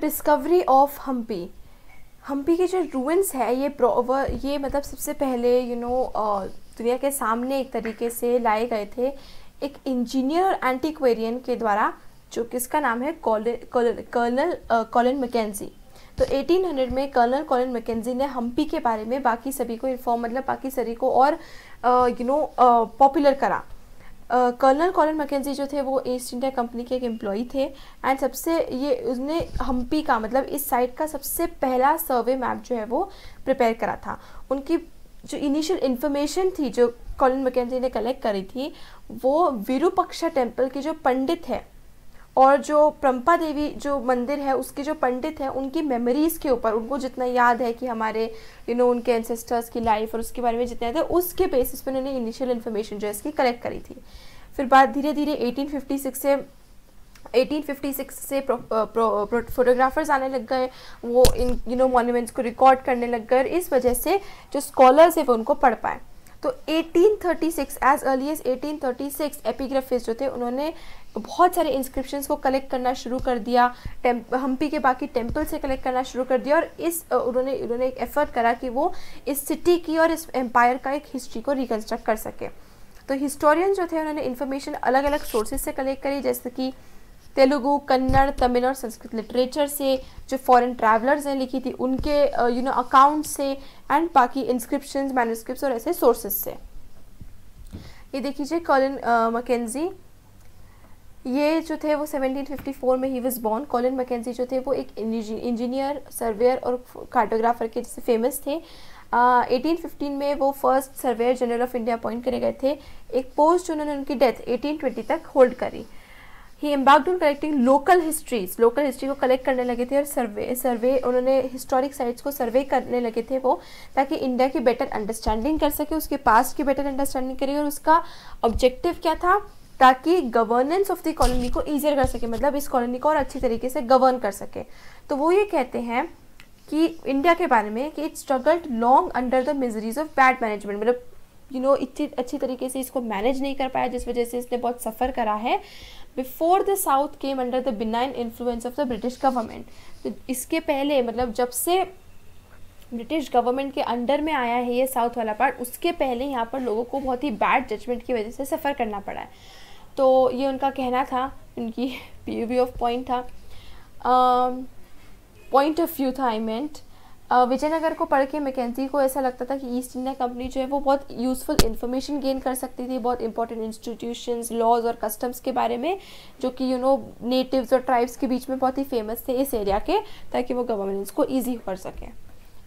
Discovery of Hampi. Hampi के जो ruins है ये मतलब सबसे पहले दुनिया के सामने एक तरीके से लाए गए थे एक इंजीनियर और एंटीक्वेरियन के द्वारा, जो किसका नाम है कर्नल कॉलिन मैकेंजी। तो 1800 में कर्नल कॉलिन मैकेंजी ने हम्पी के बारे में बाकी सभी को बाकी सभी को और पॉपुलर करा। कर्नल कॉलिन मैकेंजी जो थे वो ईस्ट इंडिया कंपनी के एक एम्प्लॉई थे एंड उसने हम्पी का मतलब इस साइट का सबसे पहला सर्वे मैप जो है वो प्रिपेयर करा था। उनकी जो इनिशियल इन्फॉर्मेशन थी जो कॉलिन मैकेंजी ने कलेक्ट करी थी, वो विरूपक्षा टेम्पल के जो पंडित है और जो प्रंपा देवी जो मंदिर है उसके जो पंडित हैं उनकी मेमोरीज़ के ऊपर, उनको जितना याद है कि हमारे उनके एंसेस्टर्स की लाइफ और उसके बारे में जितना याद है, उसके बेसिस पे उन्होंने इनिशियल इन्फॉर्मेशन जो है इसकी कलेक्ट करी थी। फिर बात धीरे धीरे 1856 से फोटोग्राफर्स आने लग गए, वो इन मॉन्यूमेंट्स को रिकॉर्ड करने लग गए और इस वजह से जो स्कॉलर्स है वो उनको पढ़ पाए। तो 1836 एज अर्ली एज 1836 एपिग्राफिस्ट जो थे उन्होंने बहुत सारे इंस्क्रिप्शंस को कलेक्ट करना शुरू कर दिया, हम्पी के बाकी टेम्पल से कलेक्ट करना शुरू कर दिया और उन्होंने एक एफर्ट करा कि वो इस सिटी की और इस एम्पायर का एक हिस्ट्री को रिकन्स्ट्रक्ट कर सके। तो हिस्टोरियन जो थे उन्होंने इन्फॉर्मेशन अलग अलग सोर्सेज से कलेक्ट करी, जैसे कि तेलुगु, कन्नड़, तमिल और संस्कृत लिटरेचर से, जो फॉरेन ट्रैवलर्स ने लिखी थी उनके अकाउंट से एंड बाकी इंस्क्रिप्शंस, मैन्युस्क्रिप्ट्स और ऐसे सोर्सेज से। ये देखिए कॉलिन मैकेंजी, ये जो थे वो 1754 में ही वाज बोर्न। कॉलिन मैकेंजी जो थे वो एक इंजीनियर, सर्वेयर और कार्टोग्राफर के जैसे फेमस थे। 1815 में वो first surveyor general of India appoint करे गए थे, एक पोस्ट उन्होंने उनकी डेथ 1820 तक होल्ड करी। He embarked on collecting local history को कलेक्ट करने लगे थे और सर्वे उन्होंने हिस्टोरिक साइट्स को सर्वे करने लगे थे वो, ताकि इंडिया की बेटर अंडरस्टैंडिंग कर सके, उसके पास्ट की बेटर अंडरस्टैंडिंग करे। और उसका ऑब्जेक्टिव क्या था, ताकि गवर्नेंस ऑफ द कॉलोनी को ईजियर कर सके, मतलब इस कॉलोनी को और अच्छी तरीके से गवर्न कर सके। तो वो ये कहते हैं कि इंडिया के बारे में कि it struggled long under the miseries of bad management, मतलब इतनी अच्छी तरीके से इसको मैनेज नहीं कर पाया जिस वजह से इसने बहुत सफ़र करा है। Before the south came under the benign influence of the British government, तो इसके पहले मतलब जब से ब्रिटिश गवर्नमेंट के अंडर में आया है ये साउथ वाला पार्ट, उसके पहले यहाँ पर लोगों को बहुत ही बैड जजमेंट की वजह से सफ़र करना पड़ा है। तो ये उनका कहना था, उनकी पीओवी ऑफ पॉइंट था, पॉइंट ऑफ व्यू था आई मेंट। विजयनगर को पढ़ के मैकेंजी को ऐसा लगता था कि ईस्ट इंडिया कंपनी जो है वो बहुत यूज़फुल इन्फॉर्मेशन गेन कर सकती थी, बहुत इंपॉर्टेंट इंस्टीट्यूशंस, लॉज और कस्टम्स के बारे में, जो कि नेटिव्स और ट्राइब्स के बीच में बहुत ही फेमस थे इस एरिया के, ताकि वो गवर्नेंस को ईजी कर सकें।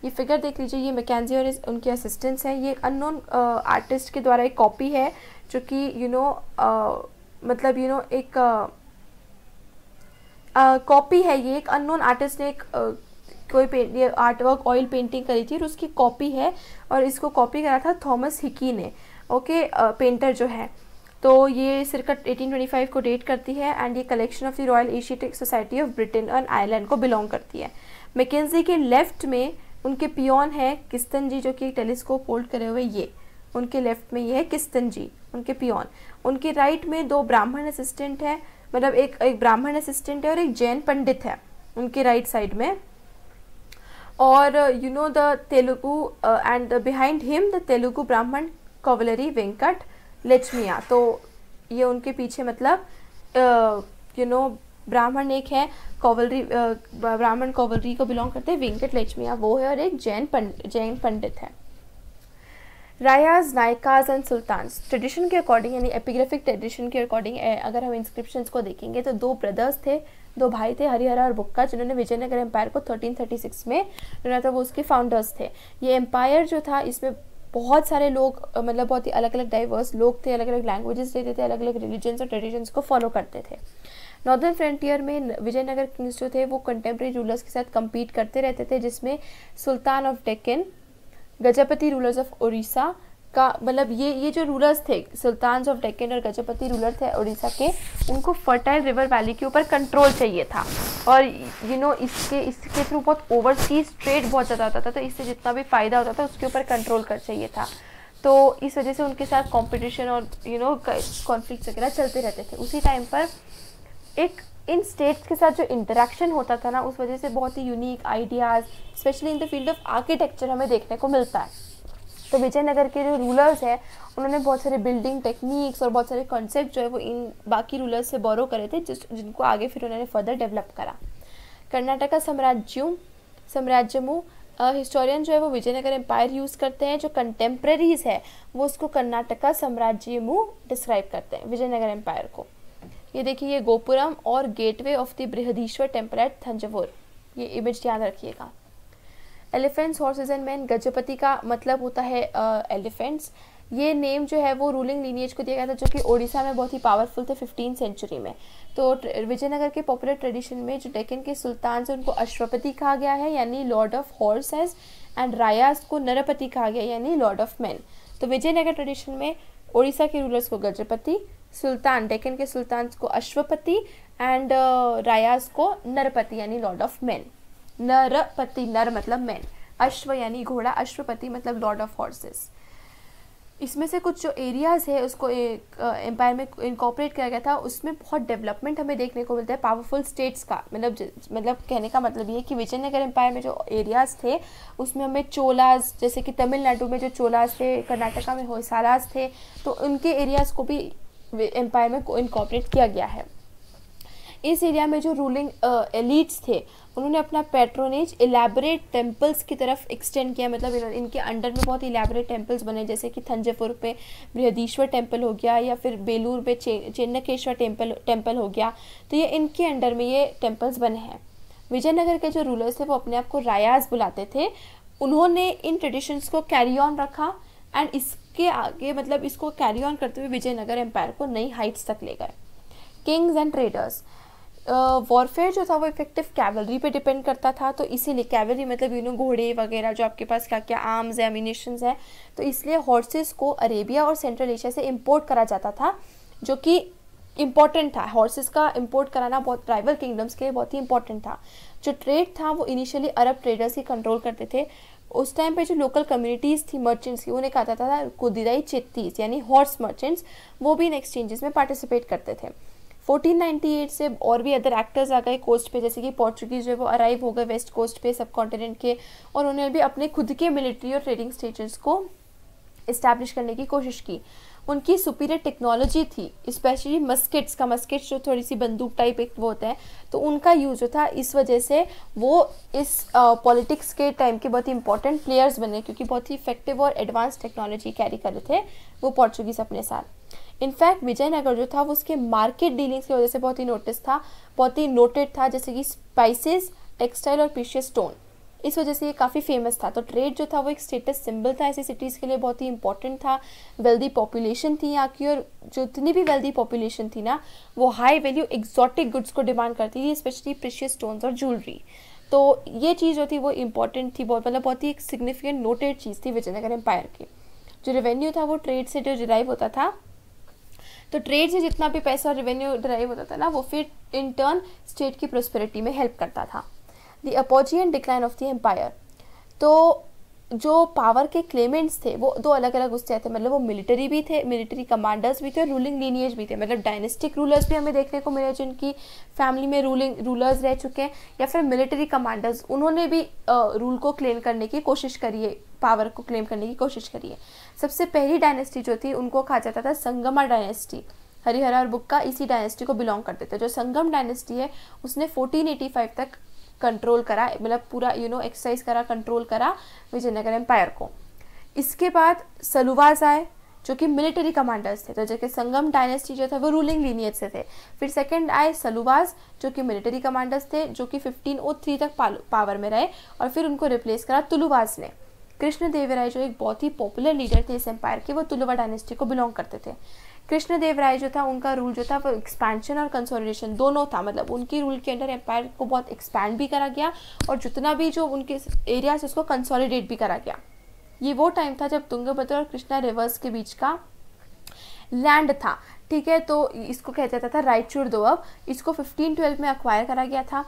ये फिगर देख लीजिए, ये मैकेंजी और उनके असिस्टेंट्स हैं। ये अननोन आर्टिस्ट के द्वारा एक कॉपी है, जो कि एक कॉपी है। ये एक अननोन आर्टिस्ट ने कोई आर्ट वर्क ऑयल पेंटिंग करी थी और उसकी कॉपी है, और इसको कॉपी करा था थॉमस हिकी ने, पेंटर जो है। तो ये सिर्फ 1825 को डेट करती है एंड ये collection of the royal Asiatic society of Britain and Ireland को बिलोंग करती है। मैकेंजी के लेफ्ट में उनके पियोन है किस्तन जी, जो कि टेलीस्कोप होल्ड करे हुए, ये उनके लेफ्ट में ये है किस्तन जी, उनके पियोन। उनके राइट में दो ब्राह्मण असिस्टेंट है, मतलब एक ब्राह्मण असिस्टेंट है और एक जैन पंडित है उनके राइट साइड में। और the Telugu and behind him the Telugu ब्राह्मण कॉवलरी वेंकट लक्ष्मिया। तो ये उनके पीछे मतलब ब्राह्मण एक है, ब्राह्मण कॉवलरी को बिलोंग करते हैं, वेंकट लक्ष्मिया वो है, और एक जैन पंडित है। रायाज, नायकाज एंड सुल्तान्स, ट्रेडिशन के अकॉर्डिंग यानी एपिग्राफिक ट्रेडिशन के अकॉर्डिंग अगर हम इंस्क्रिप्शंस को देखेंगे तो दो ब्रदर्स थे, दो भाई थे, हरिहरा और बुक्का, जिन्होंने विजयनगर एम्पायर को 1336 में बनाया था, वो उसके फाउंडर्स थे। ये एम्पायर जो था इसमें बहुत सारे लोग, मतलब बहुत ही अलग अलग डाइवर्स लोग थे, अलग अलग लैंग्वेजेस रहते थे, अलग अलग रिलीजन्स और ट्रेडिशंस को फॉलो करते थे। नॉर्दर्न फ्रंटियर में विजयनगर किंग्स जो थे वो कंटेम्प्रेरी रूलर्स के साथ कम्पीट करते रहते थे, जिसमें sultan of Deccan, Gajapati rulers of Orissa का, मतलब ये जो रूलर्स थे, सुल्तान ऑफ डेक्कन और गजपति रूलर थे उड़ीसा के, उनको फर्टाइल रिवर वैली के ऊपर कंट्रोल चाहिए था। और इसके थ्रू बहुत ओवरसीज ट्रेड बहुत ज़्यादा होता था, तो इससे जितना भी फ़ायदा होता था उसके ऊपर कंट्रोल कर चाहिए था। तो इस वजह से उनके साथ कंपटीशन और कॉन्फ्लिक्ट वगैरह चलते रहते थे। उसी टाइम पर एक इन स्टेट्स के साथ जो इंटरेक्शन होता था ना, उस वजह से बहुत ही unique ideas specially in the field of architecture हमें देखने को मिलता है। तो विजयनगर के जो रूलर्स हैं उन्होंने बहुत सारे बिल्डिंग टेक्निक्स और बहुत सारे कॉन्सेप्ट जो है वो इन बाकी रूलर्स से बोरो करे थे, जिनको आगे फिर उन्होंने फर्दर डेवलप करा। कर्नाटका साम्राज्यमु हिस्टोरियन जो है वो विजयनगर एम्पायर यूज़ करते हैं, जो कंटेम्प्रेरीज है वो उसको कर्नाटका साम्राज्यमु डिस्क्राइब करते हैं विजयनगर एम्पायर को। ये देखिए, ये गोपुरम और gateway of the Brihadeeswara temple at Thanjavur, ये इमेज याद रखिएगा। Elephants, horses and man, Gajapati का मतलब होता है एलिफेंट्स। ये नेम जो है वो रूलिंग लीनिएज को दिया गया था जो कि ओडिशा में बहुत ही पावरफुल थे 15th सेंचुरी में। तो विजयनगर के पॉपुलर ट्रेडिशन में जो डेक्कन के सुल्तान से उनको अश्वपति कहा गया है यानी लॉर्ड ऑफ हॉर्सेस, एंड रायास को नरपति कहा गया यानी लॉर्ड ऑफ मैन। तो विजयनगर ट्रेडिशन में ओडिशा के रूलर्स को गजपति, सुल्तान डेक्कन के सुल्तान को अश्वपति, एंड रायास को नरपति यानी लॉर्ड ऑफ मैन। नरपति, नर मतलब मैन, अश्व यानी घोड़ा, अश्वपति मतलब लॉर्ड ऑफ हॉर्सेस। इसमें से कुछ जो एरियाज़ है उसको एम्पायर में इनकॉर्पोरेट किया गया था, उसमें बहुत डेवलपमेंट हमें देखने को मिलता है पावरफुल स्टेट्स का। मतलब कहने का मतलब ये है कि विजयनगर एम्पायर में जो एरियाज़ थे उसमें हमें चोलाज, जैसे कि तमिलनाडु में जो चोलाज थे, कर्नाटका में होयसालाज थे, तो उनके एरियाज़ को भी एम्पायर में इनकॉर्पोरेट किया गया है। इस एरिया में जो रूलिंग एलिट्स थे उन्होंने अपना पैट्रोनेज इलेबोरेट टेम्पल्स की तरफ एक्सटेंड किया। मतलब इनके अंडर में बहुत इलेबोरेट टेम्पल्स बने, जैसे कि थंजावुर पे बृहदीश्वर टेम्पल हो गया, या फिर बेलूर पे चेन्नकेश्वर टेम्पल हो गया। तो ये इनके अंडर में ये टेम्पल्स बने हैं। विजयनगर के जो रूलर्स थे वो अपने आप को रायास बुलाते थे। उन्होंने इन ट्रेडिशंस को कैरी ऑन रखा एंड इसके आगे मतलब इसको कैरी ऑन करते हुए विजयनगर एम्पायर को नई हाइट्स तक ले गए। किंग्स एंड ट्रेडर्स, वॉरफेयर जो था वो इफेक्टिव कैवलरी पे डिपेंड करता था, तो इसीलिए कैवलरी मतलब घोड़े वगैरह जो आपके पास क्या क्या आर्म्स है, एमिनेशंस है, तो इसलिए हॉर्सेस को अरेबिया और सेंट्रल एशिया से इंपोर्ट करा जाता था, जो कि इम्पॉर्टेंट था। हॉर्सेस का इंपोर्ट कराना बहुत राइवल किंगडम्स के लिए बहुत ही इंपॉर्टेंट था। जो ट्रेड था वो इनिशियली अरब ट्रेडर्स ही कंट्रोल करते थे। उस टाइम पे जो लोकल कम्युनिटीज़ थी मर्चेंट्स की, उन्हें कहा जाता था कुदिराई चित्तीस यानी हॉर्स मर्चेंट्स, वो भी इन एक्सचेंजेस में पार्टिसिपेट करते थे। 1498 से और भी अदर एक्टर्स आ गए कोस्ट पे, जैसे कि पोर्चुगीज जो है वो अराइव हो गए वेस्ट कोस्ट पे सब कॉन्टिनेंट के, और उन्होंने भी अपने खुद के मिलिट्री और ट्रेडिंग स्टेशंस को इस्टेब्लिश करने की कोशिश की। उनकी सुपीरियर टेक्नोलॉजी थी, स्पेशली मस्केट्स जो थोड़ी सी बंदूक टाइप एक वो होता है, तो उनका यूज जो था, इस वजह से वो इस पॉलिटिक्स के टाइम के बहुत ही इंपॉर्टेंट प्लेयर्स बने, क्योंकि बहुत ही इफेक्टिव और एडवांस टेक्नोलॉजी कैरी कर रहे थे वो पोर्चुगीज अपने साथ। इनफैक्ट विजयनगर जो था वो उसके मार्केट डीलिंग्स की वजह से बहुत ही नोटेड था, जैसे कि स्पाइसेस, टेक्सटाइल और प्रीशियस स्टोन, इस वजह से ये काफ़ी फेमस था। तो ट्रेड जो था वो एक स्टेटस सिंबल था ऐसी सिटीज़ के लिए, बहुत ही इंपॉर्टेंट था। वेल्दी पॉपुलेशन थी यहाँ की, और जो इतनी भी वेल्दी पॉपुलेशन थी ना वो हाई वैल्यू एग्जॉटिक गुड्स को डिमांड करती थी, स्पेशली प्रीशियस स्टोन्स और ज्वेलरी। तो ये चीज़ जो थी वो इंपॉर्टेंट थी, बहुत ही एक सिग्निफिकेंट नोटेड चीज़ थी विजयनगर एम्पायर की। जो रेवेन्यू था वो ट्रेड से जो डिराइव होता था, तो ट्रेड से जितना भी पैसा रेवेन्यू डिराइव होता था ना वो फिर इन टर्न स्टेट की प्रोस्पेरिटी में हेल्प करता था। The apogee and decline of the empire, तो जो पावर के क्लेमेंट्स थे वो दो अलग अलग उससे थे, मतलब वो मिलिट्री भी थे, मिलिट्री कमांडर्स भी थे और रूलिंग लीनिएज भी थे। मतलब डायनेस्टिक रूलर्स भी हमें देखने को मिले जिनकी फैमिली में रूलर्स रह चुके हैं, या फिर मिलिट्री कमांडर्स, उन्होंने भी रूल को क्लेम करने की कोशिश करी है, पावर को क्लेम करने की कोशिश करी है। सबसे पहली डायनेस्टी जो थी उनको कहा जाता था संगमा डायनेस्टी। हरिहरा और बुक्का इसी डायनेस्टी को बिलोंग करते थे। जो संगम डायनेस्टी है उसने 1485 तक कंट्रोल करा, मतलब पूरा एक्सरसाइज करा, कंट्रोल करा विजयनगर एम्पायर को। इसके बाद सलुवाज आए जो कि मिलिट्री कमांडर्स थे, तो जैसे संगम डायनेस्टी जो था वो रूलिंग लीनिएज से थे। फिर सेकंड आए सलुवाज जो कि मिलिट्री कमांडर्स थे, जो कि 1503 तक पावर में रहे, और फिर उनको रिप्लेस करा तुलुवाज ने। कृष्णदेवराय जो एक बहुत ही पॉपुलर लीडर थे इस एम्पायर के, वो तुलुवा डायनेस्टी को बिलोंग करते थे। कृष्णदेवराय जो था उनका रूल जो था वो एक्सपेंशन और कंसोलिडेशन दोनों था, मतलब उनकी रूल के अंडर एम्पायर को बहुत एक्सपैंड भी करा गया और जितना भी जो उनके एरियाज उसको कंसोलिडेट भी करा गया। ये वो टाइम था जब तुंगभद्रा और कृष्णा रिवर्स के बीच का लैंड था, ठीक है। तो इसको कहा जाता था रायचूर दोअब। इसको 1512 में अक्वायर करा गया था।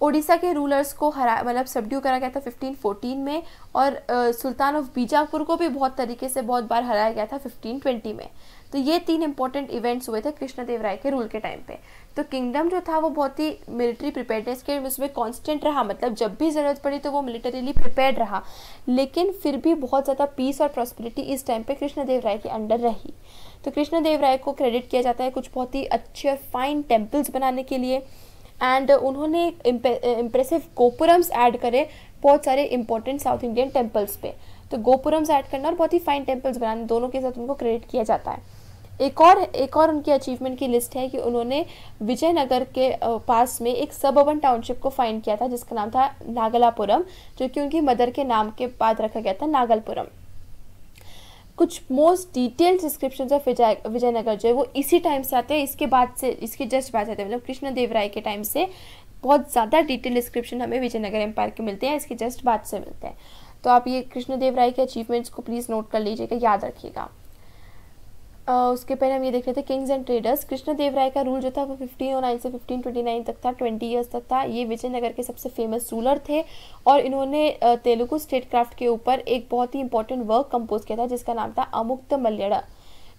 ओडिशा के रूलर्स को हरा मतलब सबड्यू करा गया था 1514 में, और सुल्तान ऑफ बीजापुर को भी बहुत तरीके से बहुत बार हराया गया था 1520 में। तो ये 3 इंपॉर्टेंट इवेंट्स हुए थे कृष्णदेवराय के रूल के टाइम पे। तो किंगडम जो था वो बहुत ही मिलिट्री प्रिपेयर्डनेस के उसमें कांस्टेंट रहा, मतलब जब भी ज़रूरत पड़ी तो वो मिलिटरीली प्रिपेयर्ड रहा, लेकिन फिर भी बहुत ज़्यादा पीस और प्रॉस्पेरिटी इस टाइम पे कृष्णदेवराय के अंडर रही। तो कृष्णदेवराय को क्रेडिट किया जाता है कुछ बहुत ही अच्छे और फाइन टेम्पल्स बनाने के लिए, एंड उन्होंने इम्प्रेसिव गोपुरम्स ऐड करे बहुत सारे इंपॉर्टेंट साउथ इंडियन टेम्पल्स पे। तो गोपुरम्स ऐड करना और बहुत ही फाइन टेम्पल्स बनाने, दोनों के साथ उनको क्रेडिट किया जाता है। एक और उनकी अचीवमेंट की लिस्ट है कि उन्होंने विजयनगर के पास में एक सब अर्बन टाउनशिप को फाइंड किया था जिसका नाम था नागलापुरम, जो कि उनकी मदर के नाम के बाद रखा गया था नागलपुरम। कुछ most detailed description of Vijayanagara जो है वो इसी टाइम से आते हैं, इसके बाद से, इसके जस्ट बाद आते हैं, मतलब कृष्णदेवराय के टाइम से बहुत ज़्यादा डिटेल डिस्क्रिप्शन हमें विजयनगर एम्पायर के मिलते हैं, इसके जस्ट बाद से मिलते हैं। तो आप ये कृष्णदेवराय के अचीवमेंट्स को प्लीज़ नोट कर लीजिएगा, याद रखिएगा। उसके पहले हम ये देख रहे थे किंग्स एंड ट्रेडर्स। कृष्णदेवराय का रूल जो था वो 1509 से 1529 तक था, 20 ईयर्स तक था। ये विजयनगर के सबसे फेमस रूलर थे और इन्होंने तेलुगु स्टेट क्राफ्ट के ऊपर एक बहुत ही इंपॉर्टेंट वर्क कंपोज किया था जिसका नाम था अमुक्त मल्यड़।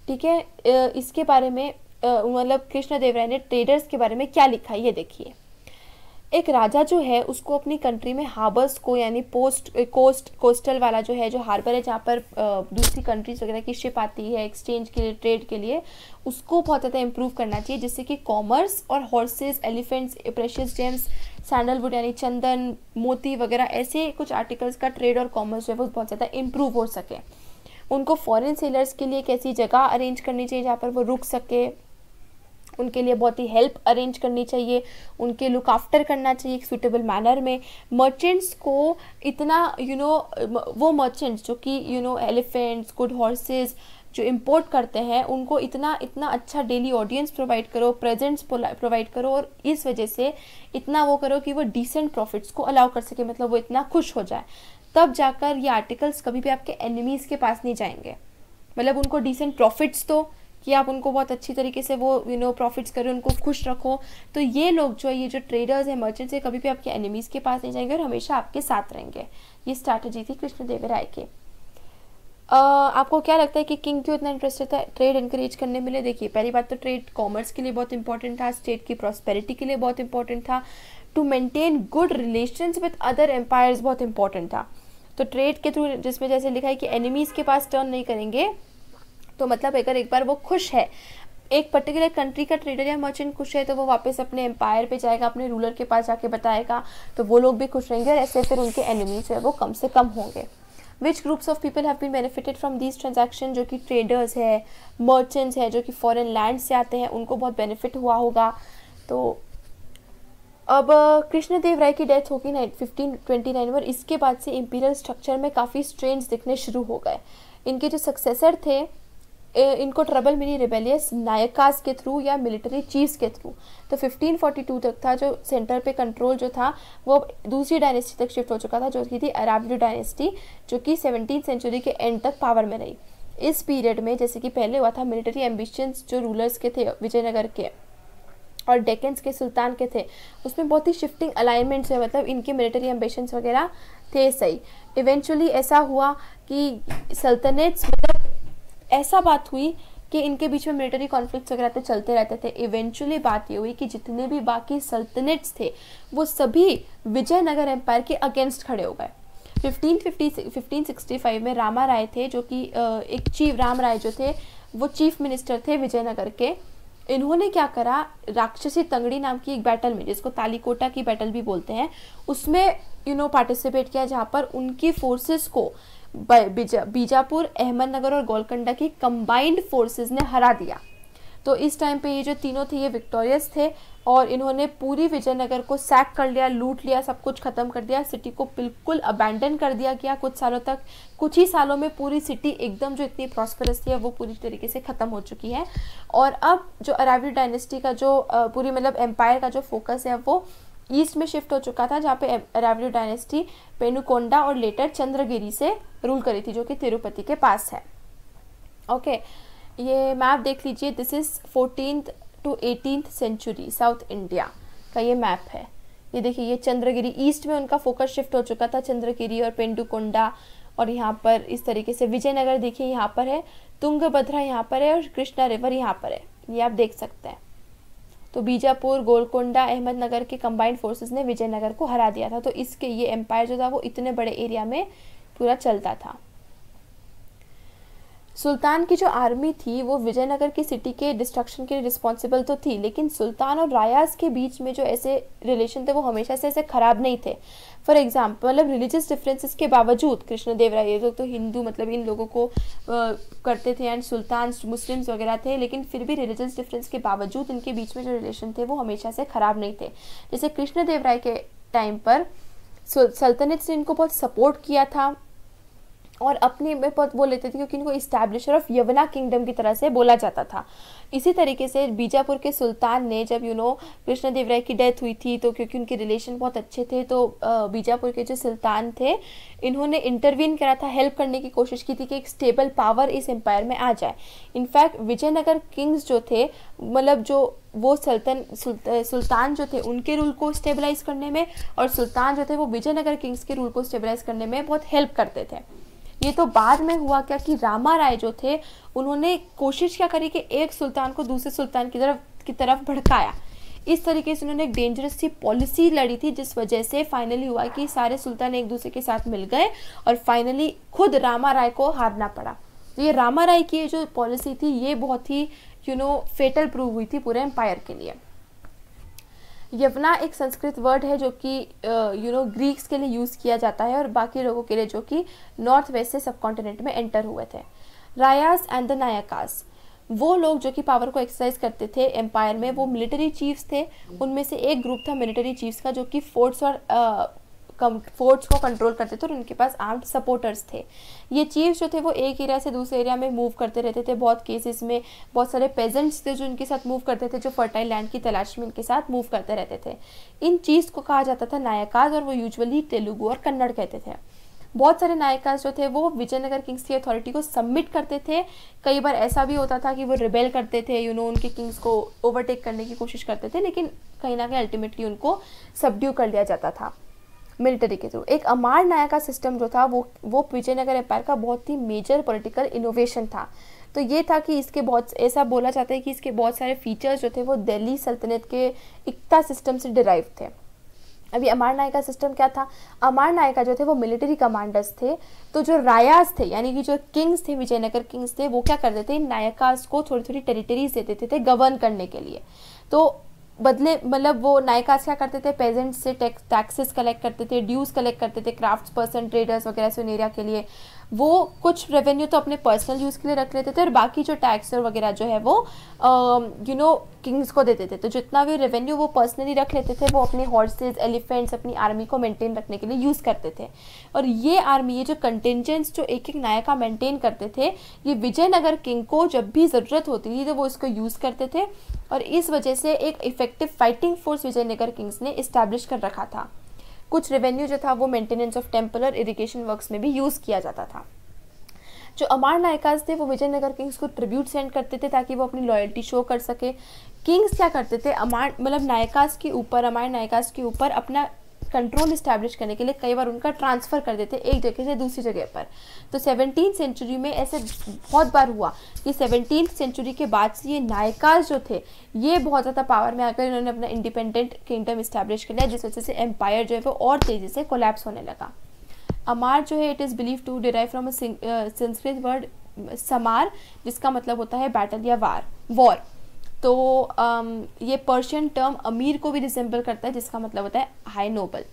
ठीक है, इसके बारे में मतलब कृष्णदेवराय ने ट्रेडर्स के बारे में क्या लिखा है ये देखिए। एक राजा जो है उसको अपनी कंट्री में हार्बर्स को, यानी कोस्टल वाला जो है, जो हार्बर है जहाँ पर दूसरी कंट्रीज वगैरह की शिप आती है एक्सचेंज के लिए, ट्रेड के लिए, उसको बहुत ज़्यादा इंप्रूव करना चाहिए जिससे कि कॉमर्स और horses, elephants, precious James, sandalwood यानी चंदन, मोती वगैरह ऐसे कुछ आर्टिकल्स का ट्रेड और कॉमर्स जो है वो बहुत ज़्यादा इंप्रूव हो सके। उनको फॉरेन सेलर्स के लिए एक ऐसी जगह अरेंज करनी चाहिए जहाँ पर वो रुक सके, उनके लिए बहुत ही हेल्प अरेंज करनी चाहिए, उनके लुक आफ्टर करना चाहिए एक सूटेबल मैनर में। मर्चेंट्स को इतना वो मर्चेंट्स जो कि एलिफेंट्स, गुड हॉर्सेस जो इंपोर्ट करते हैं उनको इतना अच्छा डेली ऑडियंस प्रोवाइड करो, प्रेजेंट्स प्रोवाइड करो, और इस वजह से इतना वो करो कि वो डिसेंट प्रॉफिट्स को अलाउ कर सके, मतलब वो इतना खुश हो जाए, तब जाकर ये आर्टिकल्स कभी भी आपके एनिमीज़ के पास नहीं जाएंगे। मतलब उनको डिसेंट प्रॉफिट्स दो कि आप उनको बहुत अच्छी तरीके से वो प्रॉफिट्स करें, उनको खुश रखो। तो ये लोग जो है, ये जो ट्रेडर्स हैं, मर्चेंट्स हैं, कभी भी आपके एनिमीज़ के पास नहीं जाएंगे और हमेशा आपके साथ रहेंगे। ये स्ट्रैटेजी थी कृष्णदेवराय की। आपको क्या लगता है कि किंग क्यों इतना इंटरेस्टेड था ट्रेड एनकरेज करने में? देखिए, पहली बात तो ट्रेड कॉमर्स के लिए बहुत इंपॉर्टेंट था, स्टेट की प्रॉस्पेरिटी के लिए बहुत इंपॉर्टेंट था, to maintain good relations with other empires बहुत इंपॉर्टेंट था। तो ट्रेड के थ्रू, जिसमें जैसे लिखा है कि एनिमीज़ के पास टर्न नहीं करेंगे, तो मतलब अगर एक बार वो खुश है, एक पर्टिकुलर कंट्री का ट्रेडर या मर्चेंट खुश है, तो वो वापस अपने एम्पायर पे जाएगा, अपने रूलर के पास जाके बताएगा, तो वो लोग भी खुश रहेंगे और ऐसे फिर उनके एनिमीज है वो कम से कम होंगे। Which groups of people have been benefited from these transaction? जो कि ट्रेडर्स है, मर्चेंट्स है, जो कि फॉरेन लैंड से आते हैं, उनको बहुत बेनिफिट हुआ होगा। तो अब कृष्णदेवराय की डेथ होगी 1529 में, इसके बाद से इंपीरियल स्ट्रक्चर में काफ़ी स्ट्रेंज दिखने शुरू हो गए। इनके जो सक्सेसर थे, इनको ट्रबल मिली रिबेलियस नायकास के थ्रू या मिलिट्री चीफ्स के थ्रू। तो 1542 तक था जो सेंटर पे कंट्रोल जो था वो दूसरी डायनेस्टी तक शिफ्ट हो चुका था, जो की थी अरावली डायनेस्टी, जो कि 17th सेंचुरी के एंड तक पावर में रही। इस पीरियड में, जैसे कि पहले हुआ था, मिलिट्री एम्बिशंस जो रूलर्स के थे विजयनगर के और डेक्कन्स के सुल्तान के थे, उसमें बहुत ही शिफ्टिंग अलाइनमेंट्स है, मतलब इनके मिलिट्री एम्बिशंस वगैरह थे सही। इवेंचुअली ऐसा हुआ कि सल्तनट्स, मतलब ऐसा बात हुई कि इनके बीच में मिलिट्री कॉन्फ्लिक्ट्स वगैरह तो चलते रहते थे। इवेंचुअली बात ये हुई कि जितने भी बाकी सल्तनट्स थे वो सभी विजयनगर एम्पायर के अगेंस्ट खड़े हो गए। 1565 में रामा राय थे, जो कि एक चीफ, राम राय जो थे वो चीफ मिनिस्टर थे विजयनगर के। इन्होंने क्या करा, राक्षसी तंगड़ी नाम की एक बैटल में, जिसको तालीकोटा की बैटल भी बोलते हैं, उसमें पार्टिसिपेट किया, जहाँ पर उनकी फोर्सेस को बीजापुर, अहमदनगर और गोलकोंडा की कंबाइंड फोर्सेस ने हरा दिया। तो इस टाइम पे ये जो तीनों थे ये विक्टोरियस थे और इन्होंने पूरी विजयनगर को सैक कर लिया, लूट लिया, सब कुछ खत्म कर दिया, सिटी को बिल्कुल अबैंडन कर दिया गया कुछ सालों तक। कुछ ही सालों में पूरी सिटी एकदम जो इतनी प्रॉस्परस थी वो पूरी तरीके से ख़त्म हो चुकी है। और अब जो अरावली डायनेस्टी का जो पूरी मतलब एम्पायर का जो फोकस है वो ईस्ट में शिफ्ट हो चुका था, जहाँ पे अरावली डायनेस्टी पेनुकोंडा और लेटर चंद्रगिरी से रूल करी थी, जो कि तिरुपति के पास है। ओके, ये मैप देख लीजिए, this is 14th to 18th century south India का ये मैप है। ये देखिए ये चंद्रगिरी, ईस्ट में उनका फोकस शिफ्ट हो चुका था, चंद्रगिरी और पेंडुकोंडा, और यहाँ पर इस तरीके से विजयनगर देखिए यहाँ पर है, तुंगभद्रा यहाँ पर है और कृष्णा रिवर यहाँ पर है, ये आप देख सकते हैं। तो बीजापुर, गोलकोंडा, अहमदनगर के कंबाइंड फोर्सेस ने विजयनगर को हरा दिया था। तो इसके ये एम्पायर जो था वो इतने बड़े एरिया में पूरा चलता था। सुल्तान की जो आर्मी थी वो विजयनगर की सिटी के डिस्ट्रक्शन के लिए रिस्पॉन्सिबल तो थी, लेकिन सुल्तान और रायाज के बीच में जो ऐसे रिलेशन थे वो हमेशा से ऐसे खराब नहीं थे। फॉर एग्जाम्पल, मतलब रिलीजियस डिफरेंसेस के बावजूद कृष्णदेवराय, ये लोग तो हिंदू मतलब इन लोगों को करते थे, एंड सुल्तान मुस्लिम्स वगैरह थे, लेकिन फिर भी रिलीजियस डिफरेंस के बावजूद इनके बीच में जो रिलेशन थे वो हमेशा से खराब नहीं थे। जैसे कृष्णदेवराय के टाइम पर सल्तनत ने इनको बहुत सपोर्ट किया था और अपने में बहुत बोल लेते थे, क्योंकि इनको इस्टेब्लिशर ऑफ यवना किंगडम की तरह से बोला जाता था। इसी तरीके से बीजापुर के सुल्तान ने जब कृष्णदेवराय की डेथ हुई थी, तो क्योंकि उनके रिलेशन बहुत अच्छे थे, तो बीजापुर के जो सुल्तान थे इन्होंने इंटरवीन करा था, हेल्प करने की कोशिश की थी कि एक स्टेबल पावर इस एम्पायर में आ जाए। इनफैक्ट विजयनगर किंग्स जो थे, मतलब जो वो सुल्तान जो थे उनके रूल को स्टेबलाइज करने में, और सुल्तान जो थे वो विजयनगर किंग्स के रूल को स्टेबलाइज करने में बहुत हेल्प करते थे। ये तो बाद में हुआ क्या कि रामा राय जो थे उन्होंने कोशिश क्या करी कि एक सुल्तान को दूसरे सुल्तान की तरफ भड़काया। इस तरीके से उन्होंने एक डेंजरस सी पॉलिसी लड़ी थी, जिस वजह से फाइनली हुआ कि सारे सुल्तान एक दूसरे के साथ मिल गए और फाइनली खुद रामा राय को हारना पड़ा। तो ये रामा राय की जो पॉलिसी थी ये बहुत ही फेटल प्रूव हुई थी पूरे एम्पायर के लिए। यवना एक संस्कृत वर्ड है जो कि ग्रीक्स के लिए यूज़ किया जाता है और बाकी लोगों के लिए जो कि नॉर्थ वेस्ट से सब कॉन्टिनेंट में एंटर हुए थे। रायास एंड द नायकास, वो लोग जो कि पावर को एक्सरसाइज करते थे एम्पायर में, वो मिलिट्री चीफ्स थे। उनमें से एक ग्रुप था मिलिट्री चीफ्स का जो कि फोर्ट्स को कंट्रोल करते थे और उनके पास आर्म्ड सपोर्टर्स थे। ये चीफ्स जो थे वो एक एरिया से दूसरे एरिया में मूव करते रहते थे। बहुत केसेस में बहुत सारे पेजेंट्स थे जो इनके साथ मूव करते थे, जो फर्टाइल लैंड की तलाश में इनके साथ मूव करते रहते थे। इन चीफ्स को कहा जाता था नायकास और वो यूजुअली तेलुगु और कन्नड़ कहते थे। बहुत सारे नायकास जो थे वो विजयनगर किंग्स की अथॉरिटी को सबमिट करते थे। कई बार ऐसा भी होता था कि वो रिबेल करते थे, उनके किंग्स को ओवरटेक करने की कोशिश करते थे, लेकिन कहीं ना कहीं अल्टीमेटली उनको सबड्यू कर लिया जाता था मिलिट्री के थ्रू। एक अमार नायका सिस्टम जो था वो विजयनगर एम्पायर का बहुत ही मेजर पॉलिटिकल इनोवेशन था। तो ये था कि इसके बहुत, ऐसा बोला जाता है कि इसके बहुत सारे फीचर्स जो थे वो दिल्ली सल्तनत के इक्ता सिस्टम से डिराइव थे। अभी अमार नायका सिस्टम क्या था? अमार नायका जो थे वो मिलिट्री कमांडर्स थे। तो जो रायास थे यानी कि जो किंग्स थे, विजयनगर किंग्स थे, वो क्या करते थे, नायकास को थोड़ी थोड़ी टेरिटरीज दे देते थे गवर्न करने के लिए। तो बदले मतलब वो नायकास क्या करते थे, पेजेंट्स से टैक्सेस कलेक्ट करते थे, ड्यूज कलेक्ट करते थे, क्राफ्ट्स पर्सन, ट्रेडर्स वगैरह से उन एरिया के लिए। वो कुछ रेवेन्यू तो अपने पर्सनल यूज़ के लिए रख लेते थे और बाकी जो टैक्स वगैरह जो है वो किंग्स को देते थे। तो जितना भी रेवेन्यू वो पर्सनली रख लेते थे वो अपने हॉर्सेज, एलिफेंट्स, अपनी आर्मी को मेंटेन रखने के लिए यूज़ करते थे। और ये आर्मी, ये जो कंटिजेंट्स जो एक एक नायका मेंटेन करते थे, ये विजयनगर किंग को जब भी ज़रूरत होती थी तो वो इसको यूज़ करते थे। और इस वजह से एक effective fighting force Vijayanagara kings ने इस्टेब्लिश कर रखा था। कुछ रेवेन्यू जो था वो मेंटेनेंस ऑफ टेम्पल और इरिगेशन वर्क्स में भी यूज़ किया जाता था। जो अमार नायकास थे वो विजयनगर किंग्स को ट्रिब्यूट सेंड करते थे ताकि वो अपनी लॉयल्टी शो कर सके। किंग्स क्या करते थे, अमार नायकास के ऊपर अपना कंट्रोल इस्टेब्लिश करने के लिए कई बार उनका ट्रांसफ़र कर देते एक जगह से दूसरी जगह पर। तो 17th सेंचुरी में ऐसे बहुत बार हुआ कि 17th सेंचुरी के बाद से ये नायकास जो थे ये बहुत ज़्यादा पावर में आकर इन्होंने अपना इंडिपेंडेंट किंगडम इस्टेब्लिश कर लिया, जिस वजह से एम्पायर जो है वो और तेज़ी से कोलैप्स होने लगा। अमार जो है it is believe to derive from a Sanskrit word samara, जिसका मतलब होता है बैटल या वॉर। तो ये पर्शियन टर्म अमीर को भी रिसेंबल करता है, जिसका मतलब होता है हाई नोबल।